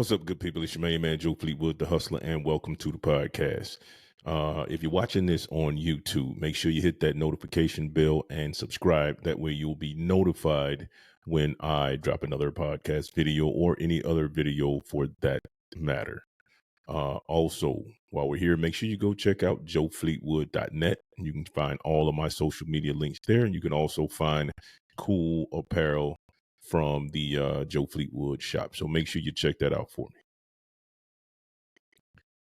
What's up, good people? It's your main man, Joe Fleetwood, the hustler, and welcome to the podcast. If you're watching this on YouTube, make sure you hit that notification bell and subscribe. That way you'll be notified when I drop another podcast video or any other video for that matter. Also, while we're here, make sure you go check out joefleetwood.net. You can find all of my social media links there, and you can also find cool apparel from the Joe Fleetwood shop. So make sure you check that out for me.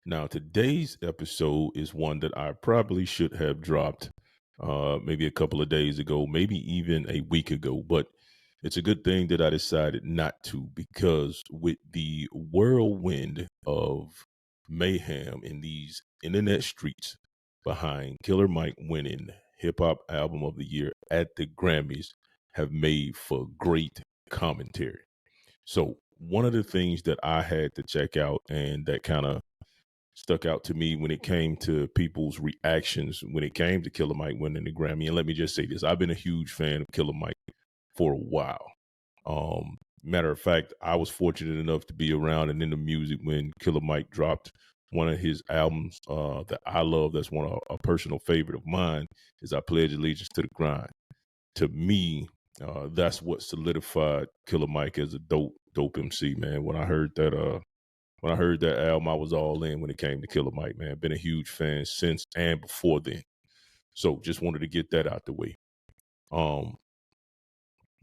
Now, today's episode is one that I probably should have dropped maybe a couple of days ago, maybe even a week ago, but it's a good thing that I decided not to, because with the whirlwind of mayhem in these internet streets behind Killer Mike winning Hip Hop Album of the Year at the Grammys have made for great commentary. So one of the things that I had to check out and that kind of stuck out to me when it came to people's reactions when it came to Killer Mike winning the Grammy. And let me just say this, I've been a huge fan of Killer Mike for a while. Matter of fact, I was fortunate enough to be around and in the music when Killer Mike dropped one of his albums that I love. That's one of a personal favorite of mine is I Pledge Allegiance to the Grind. To me, that's what solidified Killer Mike as a dope MC, man. When I heard that album, I was all in when it came to Killer Mike, man. Been a huge fan since and before then. So just wanted to get that out the way.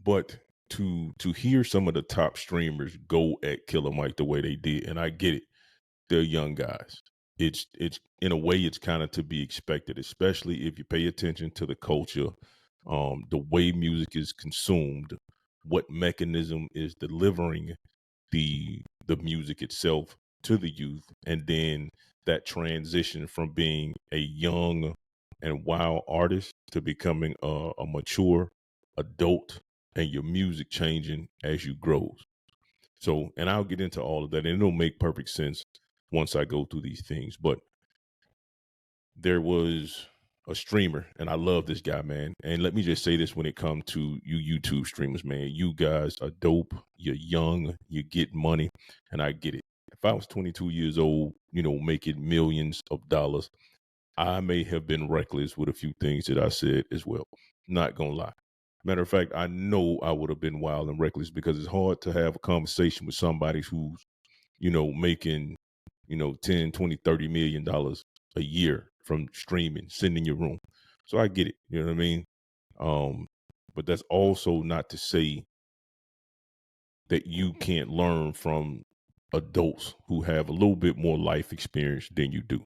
But to hear some of the top streamers go at Killer Mike the way they did, and I get it, they're young guys. It's in a way it's kind of to be expected, especially if you pay attention to the culture, the way music is consumed, what mechanism is delivering the music itself to the youth, and then that transition from being a young and wild artist to becoming a mature adult, and your music changing as you grow. So, and I'll get into all of that, and it'll make perfect sense once I go through these things. But there was a streamer, and I love this guy, man. And let me just say this when it comes to you YouTube streamers, man. You guys are dope. You're young. You get money, and I get it. If I was 22 years old, making millions of dollars, I may have been reckless with a few things that I said as well. Not gonna lie. Matter of fact, I know I would have been wild and reckless, because it's hard to have a conversation with somebody who's, making, 10, 20, $30 million a year from streaming, sitting in your room. So I get it. You know what I mean? But that's also not to say that you can't learn from adults who have a little bit more life experience than you do.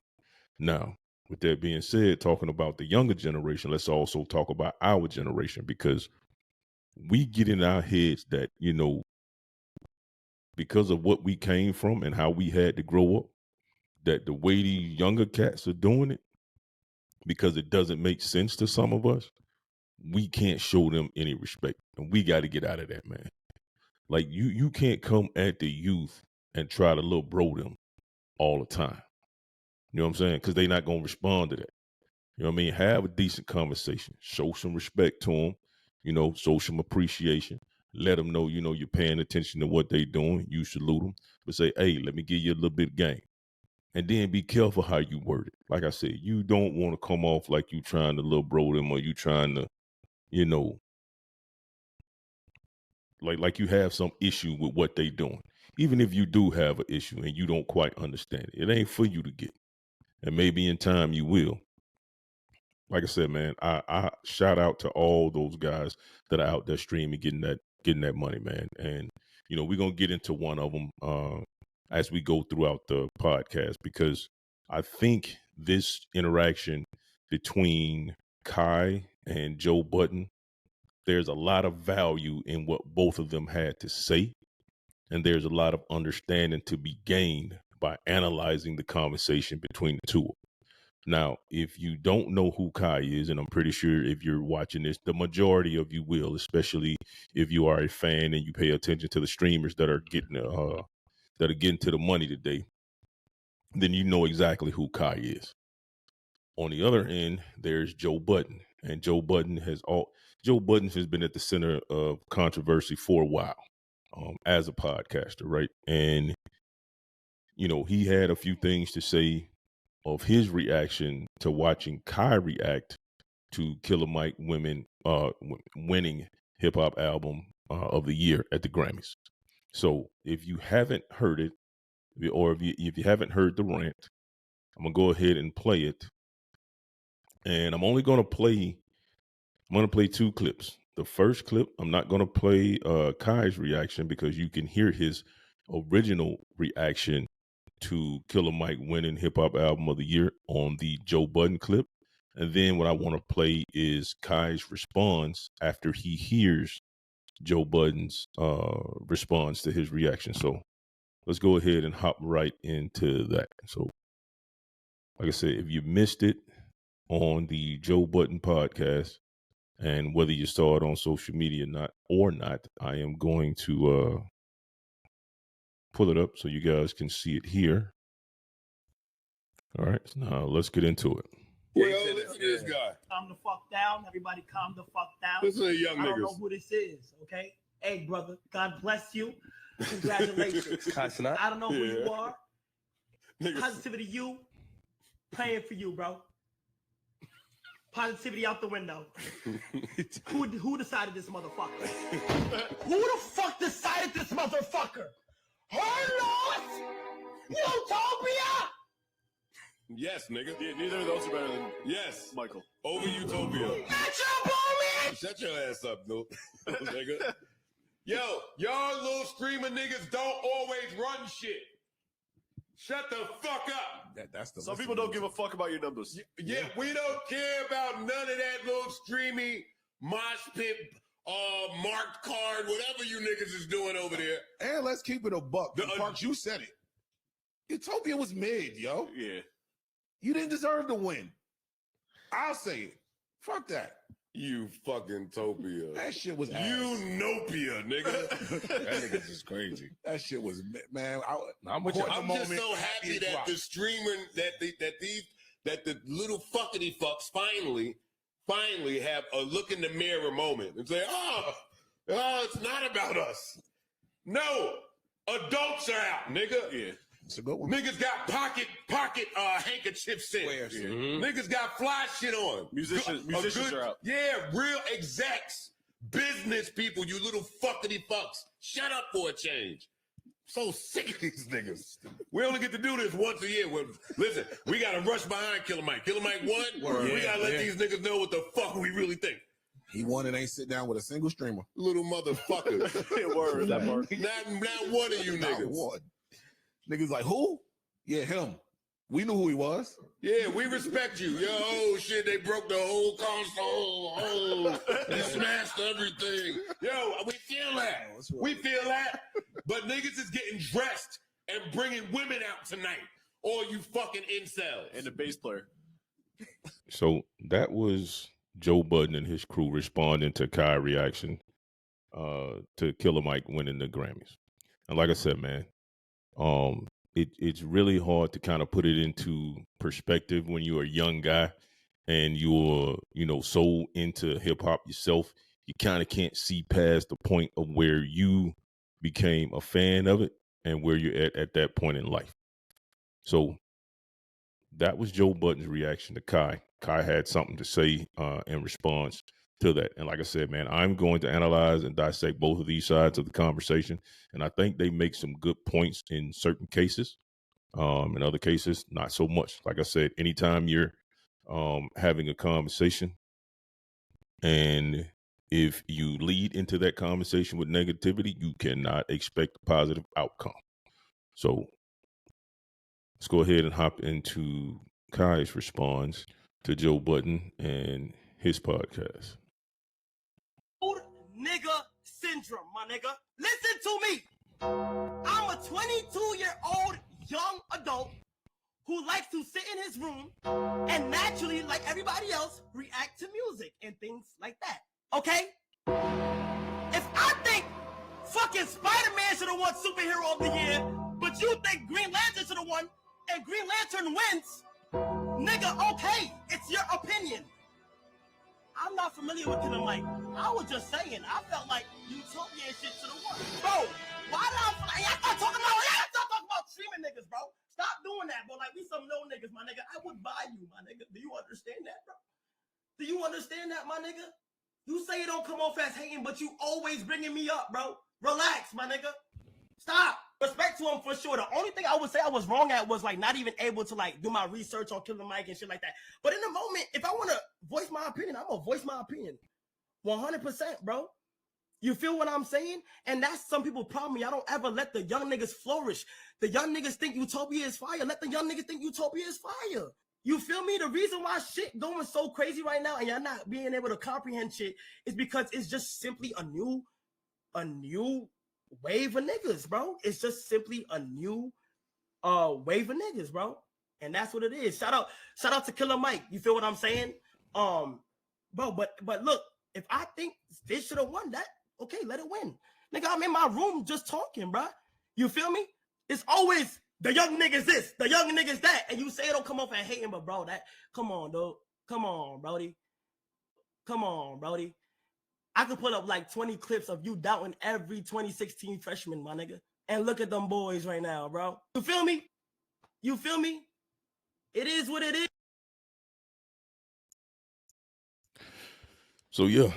Now, with that being said, talking about the younger generation, let's also talk about our generation, because we get in our heads that, because of what we came from and how we had to grow up, that the way these younger cats are doing it, because it doesn't make sense to some of us, we can't show them any respect. And we got to get out of that, man. Like you can't come at the youth and try to little bro them all the time. You know what I'm saying? Because they're not going to respond to that. You know what I mean? Have a decent conversation. Show some respect to them. Show some appreciation. Let them know, you're paying attention to what they're doing. You salute them. But say, hey, let me give you a little bit of game. And then be careful how you word it. Like I said, you don't want to come off like you trying to little bro them, or you trying to, like you have some issue with what they doing. Even if you do have an issue and you don't quite understand it, it ain't for you to get. And maybe in time you will. Like I said, man, I shout out to all those guys that are out there streaming, getting that money, man. And we're gonna get into one of them as we go throughout the podcast, because I think this interaction between Kai and Joe Budden, there's a lot of value in what both of them had to say, and there's a lot of understanding to be gained by analyzing the conversation between the two of them. Now, if you don't know who Kai is, and I'm pretty sure if you're watching this, the majority of you will, especially if you are a fan and you pay attention to the streamers that are getting to the money today, then you know exactly who Kai is. On the other end, there's Joe Budden, and Joe Budden has been at the center of controversy for a while as a podcaster, right? And he had a few things to say of his reaction to watching Kai react to Killer Mike winning hip hop album of the year at the Grammys. So if you haven't heard it, or if you haven't heard the rant, I'm gonna go ahead and play it. And I'm gonna play 2 clips. The first clip, I'm not gonna play Kai's reaction because you can hear his original reaction to Killer Mike winning hip hop album of the year on the Joe Budden clip. And then what I want to play is Kai's response after he hears Joe Budden's response to his reaction. So let's go ahead and hop right into that. So, like I said, if you missed it on the Joe Budden podcast, and whether you saw it on social media or not, I am going to pull it up so you guys can see it here. All right, now let's get into it. Yo, listen to this guy. Calm the fuck down. Everybody calm the fuck down. Listen to the young niggas. I don't know who this is, okay? Hey, brother, God bless you. Congratulations. I don't know who you are. Niggas. Positivity, you. Praying for you, bro. Positivity out the window. Who decided this motherfucker? Who the fuck decided this motherfucker? Her loss? Utopia? Yes, nigga. Yeah, neither of those are better than Michael. Over Utopia. Shut your ass up, no. Nigga. Yo, y'all little streamer niggas don't always run shit. Shut the fuck up. That's the Some people don't give a fuck about your numbers. Yeah, we don't care about none of that little streamy mosh pit, marked card, whatever you niggas is doing over there. And let's keep it a buck. Parks, you said it. Utopia was mid, yo. Yeah. You didn't deserve to win. I'll say it. Fuck that. You fucking Topia. That shit was ass. Nopia, nigga. That nigga's just crazy. That shit was, man. I'm just so happy that the streamer, that the little fuckity fucks finally have a look in the mirror moment and say, oh, it's not about us. No, adults are out, nigga. Yeah. It's a good one. Niggas got pocket handkerchiefs in. Mm-hmm. Niggas got fly shit on. Musicians are out. Yeah, real execs, business people, you little fuckity fucks. Shut up for a change. So sick of these niggas. We only get to do this once a year. Listen, we got to rush behind Killer Mike. Killer Mike won. We got to let these niggas know what the fuck we really think. He won and ain't sit down with a single streamer. Little motherfuckers. Word, that part. Not one of you niggas. Not one. Niggas like, who? Yeah, him. We knew who he was. Yeah, we respect you. Yo, oh shit, they broke the whole console. They smashed everything. Yo, we feel that. We feel that. But niggas is getting dressed and bringing women out tonight. All you fucking incels. And the bass player. So that was Joe Budden and his crew responding to Kai's reaction to Killer Mike winning the Grammys. And like I said, man, it's really hard to kind of put it into perspective when you're a young guy and you're, so into hip hop yourself. You kind of can't see past the point of where you became a fan of it and where you're at that point in life. So that was Joe Budden's reaction to Kai. Kai had something to say in response to that. And like I said, man, I'm going to analyze and dissect both of these sides of the conversation. And I think they make some good points in certain cases. In other cases, not so much. Like I said, anytime you're having a conversation and if you lead into that conversation with negativity, you cannot expect a positive outcome. So let's go ahead and hop into Kai's response to Joe Budden and his podcast. Old nigga syndrome, my nigga. Listen to me. I'm a 22-year-old young adult who likes to sit in his room and naturally, like everybody else, react to music and things like that. Okay? If I think fucking Spider-Man should have won Superhero of the Year, but you think Green Lantern should have won, and Green Lantern wins, nigga, okay, it's your opinion. I'm not familiar with Killer Mike. I was just saying, I felt like Utopia and shit should have won. Bro, why did I start talking about streaming niggas? niggas, bro. Stop doing that, bro. Like, we some little niggas, my nigga. I would buy you, my nigga. Do you understand that, bro? Do you understand that, my nigga? You say it don't come off as hating, but you always bringing me up, bro. Relax, my nigga. Stop. Respect to him for sure. The only thing I would say I was wrong at was like not even able to like do my research on Killer Mike and shit like that. But in the moment, if I want to voice my opinion, I'm gonna voice my opinion. 100%, bro. You feel what I'm saying? And that's some people's problem. Y'all don't ever let the young niggas flourish. The young niggas think Utopia is fire. Let the young niggas think Utopia is fire. You feel me? The reason why shit going so crazy right now and y'all not being able to comprehend shit is because it's just simply a new wave of niggas, bro. It's just simply a new wave of niggas, bro. And that's what it is. Shout out to Killer Mike. You feel what I'm saying? Bro, but look, if I think they should have won that, okay, let it win. Nigga, I'm in my room just talking, bro. You feel me? It's always the young niggas this, the young niggas that, and you say it don't come off as hating, but bro, that, come on, dude. Come on, Brody. Come on, Brody. I could put up like 20 clips of you doubting every 2016 freshman, my nigga. And look at them boys right now, bro. You feel me? You feel me? It is what it is. So yeah,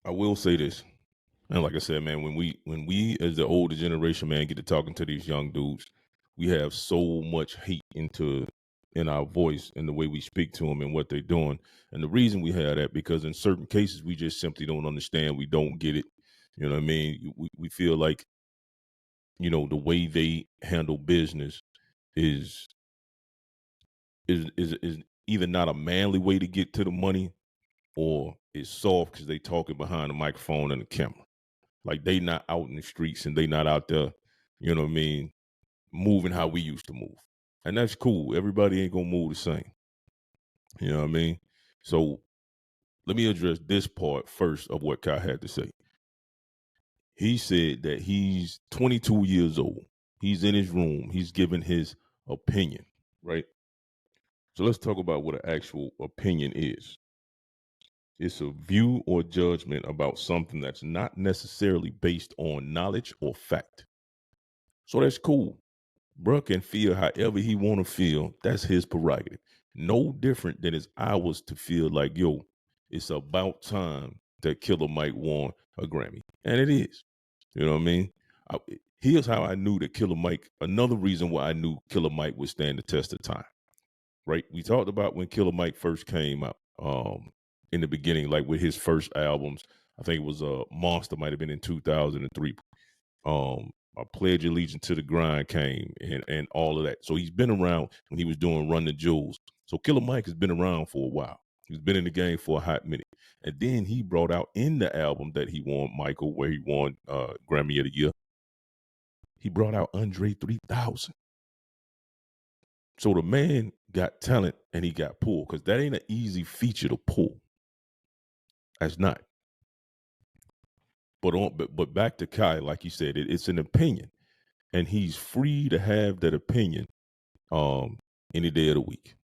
I will say this. And like I said, man, when we as the older generation, man, get to talking to these young dudes, we have so much hate in our voice and the way we speak to them and what they're doing. And the reason we have that, because in certain cases, we just simply don't understand. We don't get it. You know what I mean? We feel like, you know, the way they handle business is either not a manly way to get to the money, or it's soft because they talking behind the microphone and the camera. Like, they not out in the streets and they not out there, you know what I mean, moving how we used to move. And that's cool. Everybody ain't gonna move the same. You know what I mean? So let me address this part first of what Kai had to say. He said that he's 22 years old. He's in his room. He's giving his opinion, right? So let's talk about what an actual opinion is. It's a view or judgment about something that's not necessarily based on knowledge or fact. So that's cool. Bruh can feel however he want to feel. That's his prerogative. No different than it's ours to feel like, yo, it's about time that Killer Mike won a Grammy. And it is. You know what I mean? Here's how I knew that Killer Mike, another reason why I knew Killer Mike would stand the test of time, right? We talked about when Killer Mike first came out in the beginning, like with his first albums. I think it was Monster, might have been in 2003. I Pledge Allegiance to the Grind came and all of that. So he's been around when he was doing Run the Jewels. So Killer Mike has been around for a while. He's been in the game for a hot minute. And then he brought out in the album that he won, Michael, where he won Grammy of the Year, he brought out Andre 3000. So the man got talent and he got pulled, because that ain't an easy feature to pull. That's not. But back to Kai, like you said, it's an opinion, and he's free to have that opinion any day of the week.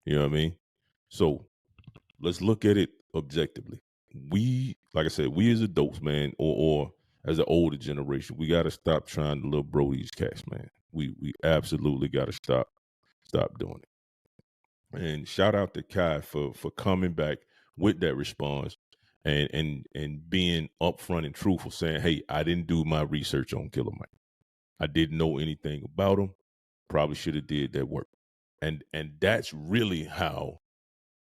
You know what I mean? So let's look at it objectively. We, like I said, we as adults, man, or as an older generation, we got to stop trying to little bro these cats, man. We absolutely got to stop doing it. And shout out to Kai for coming back with that response and being upfront and truthful, saying, hey, I didn't do my research on Killer Mike. I didn't know anything about him. Probably should have did that work. And that's really how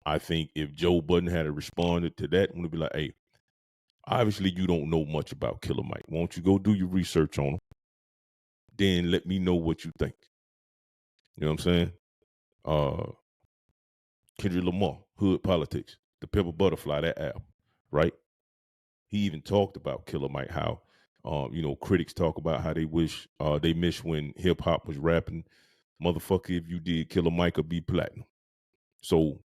I think if Joe Budden had responded to that, would be like, hey, obviously you don't know much about Killer Mike. Why don't you go do your research on him? Then let me know what you think. You know what I'm saying? Kendrick Lamar, Hood Politics, The Pepper Butterfly, that album, right? He even talked about Killer Mike, how, critics talk about how they wish, they miss when hip hop was rapping. Motherfucker, if you did, Killer Mike would be platinum. So,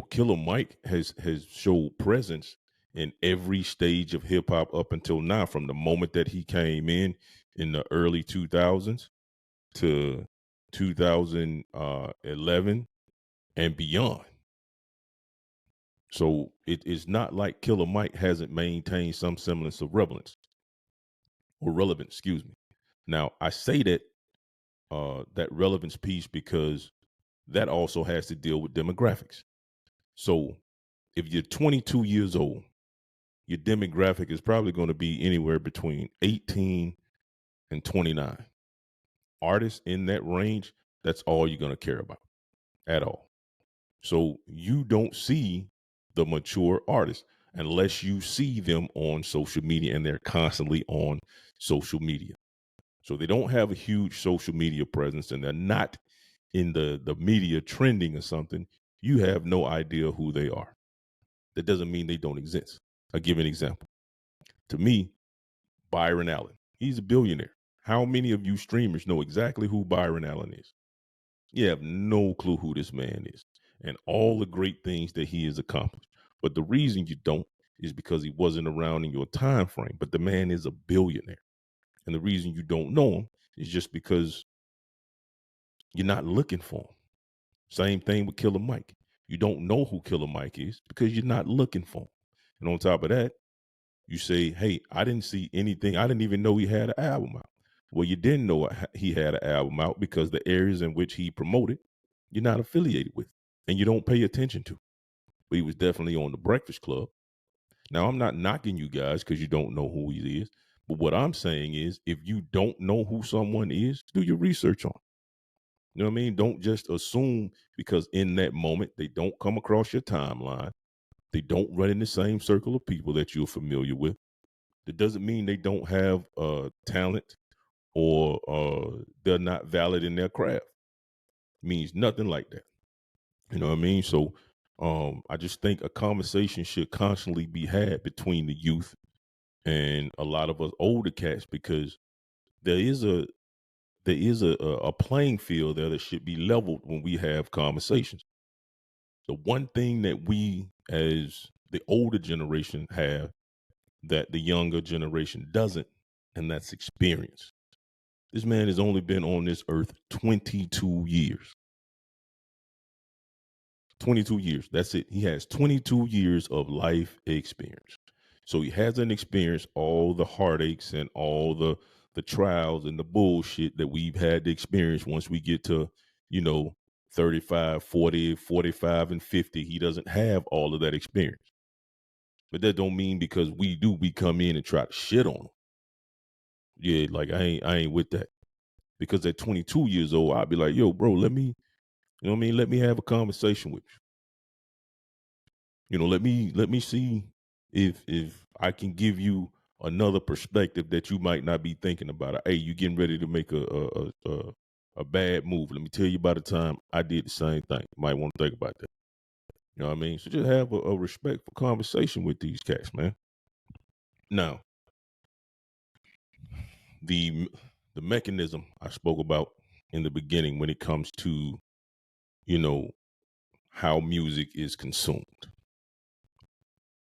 Killer Mike has showed presence in every stage of hip hop up until now, from the moment that he came in the early 2000s to 2011 and beyond. So it is not like Killer Mike hasn't maintained some semblance of relevance, excuse me. Now, I say that that relevance piece because that also has to deal with demographics. So if you're 22 years old, your demographic is probably going to be anywhere between 18 and 29. Artists in that range, that's all you're going to care about at all. So you don't see the mature artists unless you see them on social media, and they're constantly on social media. So they don't have a huge social media presence and they're not in the media trending or something. You have no idea who they are. That doesn't mean they don't exist. I'll give you an example. To me, Byron Allen, he's a billionaire. How many of you streamers know exactly who Byron Allen is? You have no clue who this man is and all the great things that he has accomplished. But the reason you don't is because he wasn't around in your time frame. But the man is a billionaire. And the reason you don't know him is just because you're not looking for him. Same thing with Killer Mike. You don't know who Killer Mike is because you're not looking for him. And on top of that, you say, hey, I didn't see anything. I didn't even know he had an album out. Well, you didn't know he had an album out because the areas in which he promoted, you're not affiliated with and you don't pay attention to. But he was definitely on the Breakfast Club. Now, I'm not knocking you guys because you don't know who he is. But what I'm saying is, if you don't know who someone is, do your research on. You know what I mean? Don't just assume because in that moment they don't come across your timeline. They don't run in the same circle of people that you're familiar with. That doesn't mean they don't have talent or they're not valid in their craft. It means nothing like that. You know what I mean? So I just think a conversation should constantly be had between the youth and a lot of us older cats, because there is a playing field there that should be leveled when we have conversations. The one thing that we as the older generation have that the younger generation doesn't, and that's experience. This man has only been on this earth 22 years. 22 years. That's it. He has 22 years of life experience. So he hasn't experienced all the heartaches and all the trials and the bullshit that we've had to experience once we get to, 35, 40, 45, and 50. He doesn't have all of that experience. But that don't mean because we come in and try to shit on him. Yeah, like I ain't with that. Because at 22 years old, I'd be like, yo, bro, let me have a conversation with you. Let me see if I can give you another perspective that you might not be thinking about. Hey, you getting ready to make a bad move. Let me tell you about the time I did the same thing. You might want to think about that. You know what I mean? So just have a respectful conversation with these cats, man. Now, the mechanism I spoke about in the beginning when it comes to, how music is consumed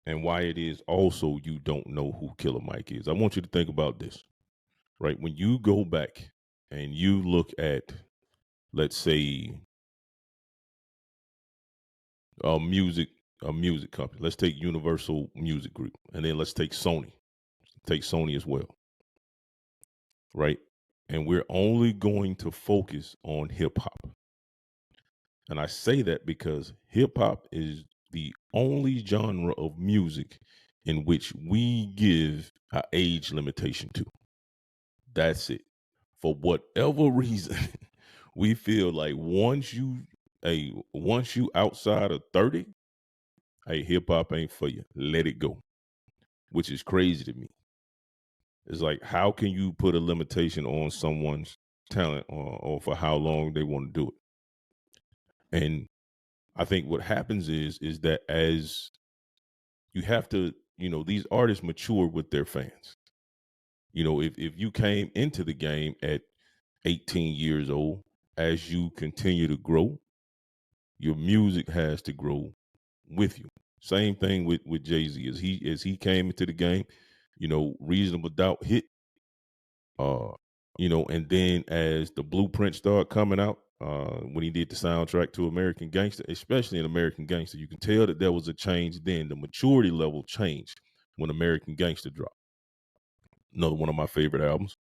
and why it is also you don't know who Killer Mike is. I want you to think about this, right? When you go back and you look at, let's say, a music company. Let's take Universal Music Group, and then let's take Sony. Take Sony as well, right? And we're only going to focus on hip hop. And I say that because hip hop is the only genre of music in which we give an age limitation to. That's it. For whatever reason, we feel like once you outside of 30, hey, hip hop ain't for you. Let it go. Which is crazy to me. It's like, how can you put a limitation on someone's talent or for how long they want to do it? And I think what happens is that as you have to, these artists mature with their fans. If you came into the game at 18 years old, as you continue to grow, your music has to grow with you. Same thing with Jay-Z. As he came into the game, Reasonable Doubt hit. And then as the blueprint started coming out, when he did the soundtrack to American Gangster, especially in American Gangster, you can tell that there was a change then. The maturity level changed when American Gangster dropped. Another one of my favorite albums.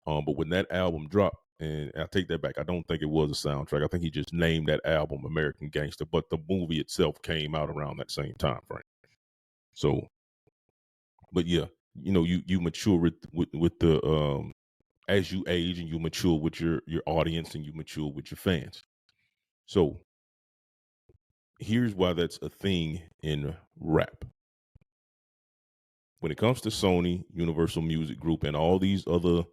But when that album dropped, and I take that back, I don't think it was a soundtrack. I think he just named that album American Gangster, but the movie itself came out around that same time frame. So, but yeah, you mature with the as you age and you mature with your audience and you mature with your fans. So here's why that's a thing in rap. When it comes to Sony, Universal Music Group, and all these other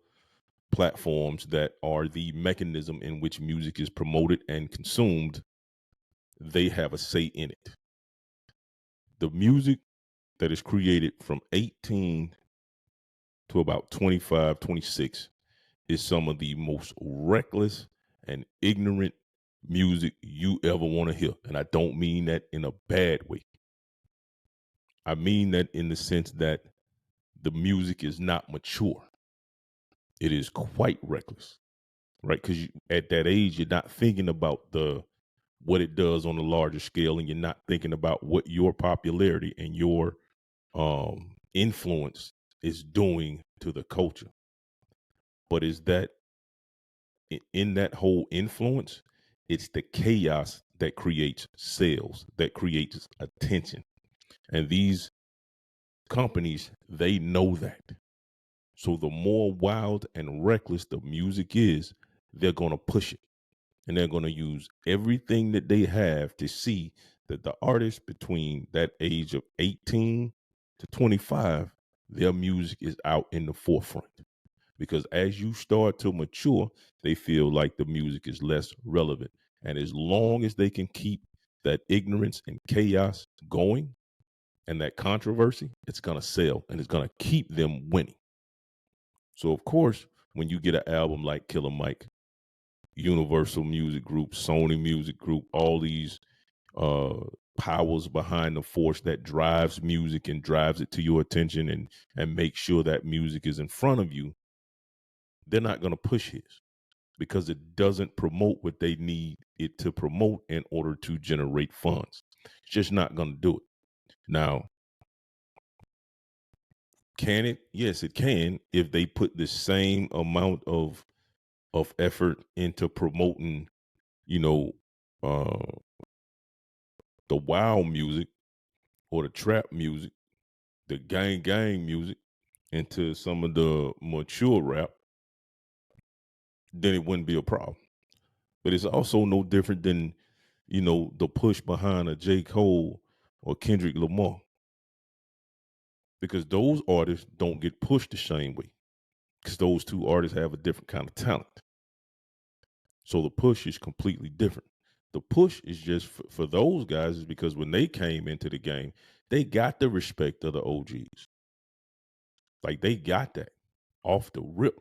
platforms that are the mechanism in which music is promoted and consumed, they have a say in it. The music that is created from 18 to about 25, 26 is some of the most reckless and ignorant music you ever want to hear. And I don't mean that in a bad way. I mean that in the sense that the music is not mature. It is quite reckless, right? Because at that age, you're not thinking about what it does on a larger scale, and you're not thinking about what your popularity and your influence is doing to the culture. But is that in that whole influence, it's the chaos that creates sales, that creates attention. And these companies, they know that. So the more wild and reckless the music is, they're going to push it. And they're going to use everything that they have to see that the artists between that age of 18 to 25, their music is out in the forefront. Because as you start to mature, they feel like the music is less relevant. And as long as they can keep that ignorance and chaos going and that controversy, it's going to sell and it's going to keep them winning. So, of course, when you get an album like Killer Mike, Universal Music Group, Sony Music Group, all these powers behind the force that drives music and drives it to your attention and makes sure that music is in front of you, they're not going to push his because it doesn't promote what they need it to promote in order to generate funds. It's just not going to do it. Now, can it? Yes, it can if they put the same amount of effort into promoting, uh, the wow music or the trap music, the gang music into some of the mature rap, then it wouldn't be a problem. But it's also no different than, the push behind a J. Cole or Kendrick Lamar. Because those artists don't get pushed the same way. Because those two artists have a different kind of talent. So the push is completely different. The push is just for those guys is because when they came into the game, they got the respect of the OGs. Like they got that off the rip.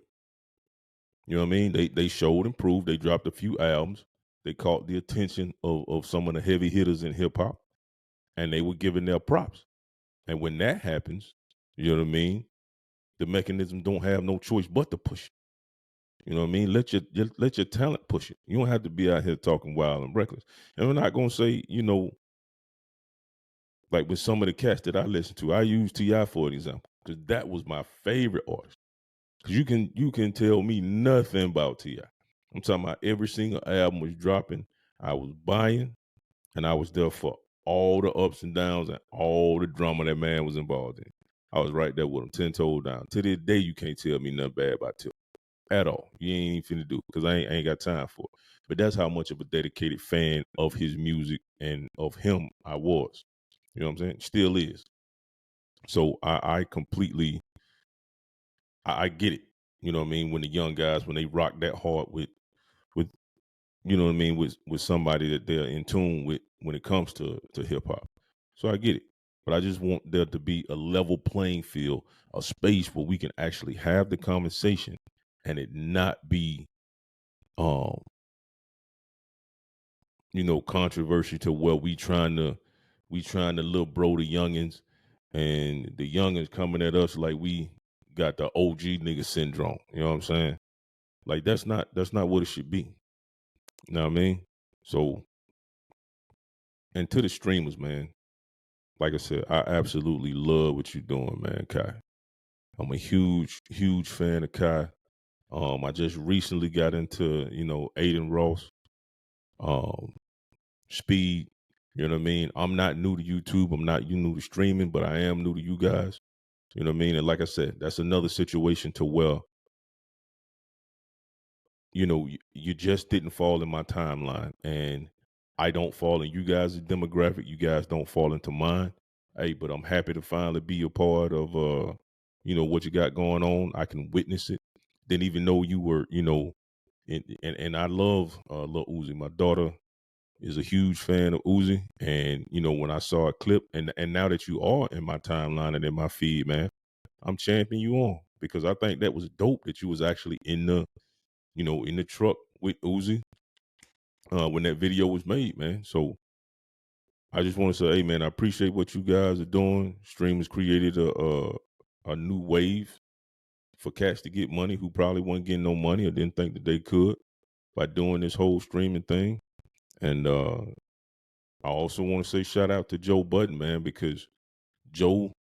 You know what I mean? They showed and proved. They dropped a few albums. They caught the attention of some of the heavy hitters in hip hop, and they were given their props. And when that happens, you know what I mean? The mechanism don't have no choice but to push it. You know what I mean? Let your talent push it. You don't have to be out here talking wild and reckless. And we're not gonna say, like with some of the cats that I listen to, I use T.I. for an example because that was my favorite artist. Because you can tell me nothing about T.I. I'm talking about every single album was dropping, I was buying, and I was there for all the ups and downs and all the drama that man was involved in. I was right there with him, 10 toes down. To this day, you can't tell me nothing bad about Tip at all. You ain't finna do because I ain't got time for it. But that's how much of a dedicated fan of his music and of him I was. You know what I'm saying? Still is. So I completely, I get it. You know what I mean? When the young guys, when they rock that hard with you know what I mean, with somebody that they're in tune with when it comes to hip hop. So I get it. But I just want there to be a level playing field, a space where we can actually have the conversation and it not be controversy to where we trying to little bro the youngins and the youngins coming at us like we got the OG nigga syndrome. You know what I'm saying? Like that's not what it should be. You know what I mean? So, and to the streamers, man, like I said, I absolutely love what you're doing, man, Kai. I'm a huge, huge fan of Kai. I just recently got into, Aiden Ross, Speed. You know what I mean? I'm not new to YouTube. I'm not new to streaming, but I am new to you guys. You know what I mean? And like I said, that's another situation to where, you just didn't fall in my timeline, and I don't fall in you guys' demographic. You guys don't fall into mine. Hey, but I'm happy to finally be a part of, what you got going on. I can witness it. Didn't even know you were, and I love Lil Uzi. My daughter is a huge fan of Uzi, and when I saw a clip, and now that you are in my timeline and in my feed, man, I'm championing you on, because I think that was dope that you was actually in the truck with Uzi when that video was made, man. So I just want to say, hey, man, I appreciate what you guys are doing. Streamers created a new wave for cats to get money who probably weren't getting no money or didn't think that they could by doing this whole streaming thing. And I also want to say shout out to Joe Budden, man, because Joe,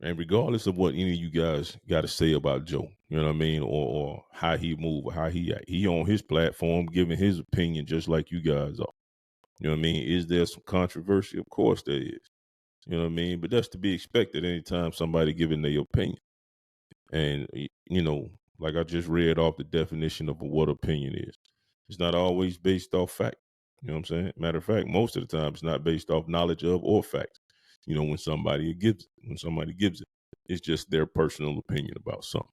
and regardless of what any of you guys got to say about Joe, you know what I mean, or how he move, or how he on his platform giving his opinion just like you guys are. You know what I mean? Is there some controversy? Of course there is. You know what I mean? But that's to be expected anytime somebody giving their opinion. And, like I just read off the definition of what opinion is. It's not always based off fact. You know what I'm saying? Matter of fact, most of the time it's not based off knowledge of or facts. When somebody gives it, it's just their personal opinion about something.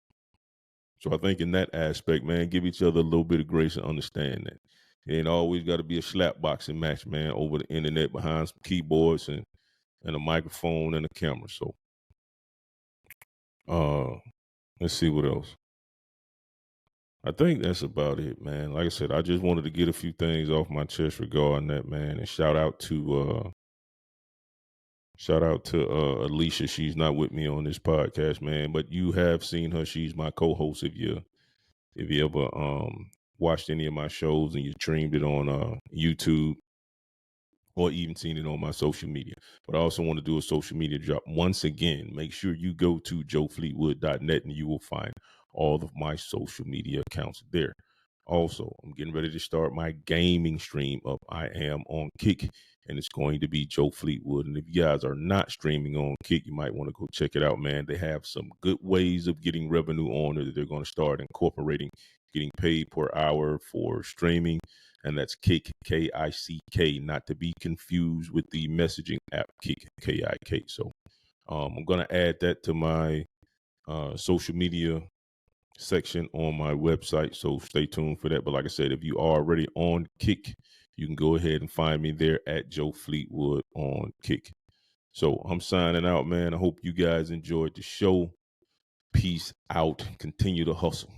So I think in that aspect, man, give each other a little bit of grace and understand that. It ain't always got to be a slap boxing match, man, over the internet behind some keyboards and a microphone and a camera. So let's see what else. I think that's about it, man. Like I said, I just wanted to get a few things off my chest regarding that, man. And shout out to Alicia. She's not with me on this podcast, man, but you have seen her. She's my co-host. If you ever watched any of my shows and you streamed it on YouTube, or even seen it on my social media. But I also want to do a social media drop. Once again, make sure you go to joefleetwood.net and you will find all of my social media accounts there. Also, I'm getting ready to start my gaming stream up. I am on Kick, and it's going to be Joe Fleetwood. And if you guys are not streaming on Kick, you might want to go check it out, man. They have some good ways of getting revenue on it that they're going to start incorporating, getting paid per hour for streaming. And that's Kick, K-I-C-K, not to be confused with the messaging app Kick, K-I-K. So I'm going to add that to my social media section on my website. So stay tuned for that. But like I said, if you are already on Kick, you can go ahead and find me there at Joe Fleetwood on Kick. So I'm signing out, man. I hope you guys enjoyed the show. Peace out. Continue to hustle.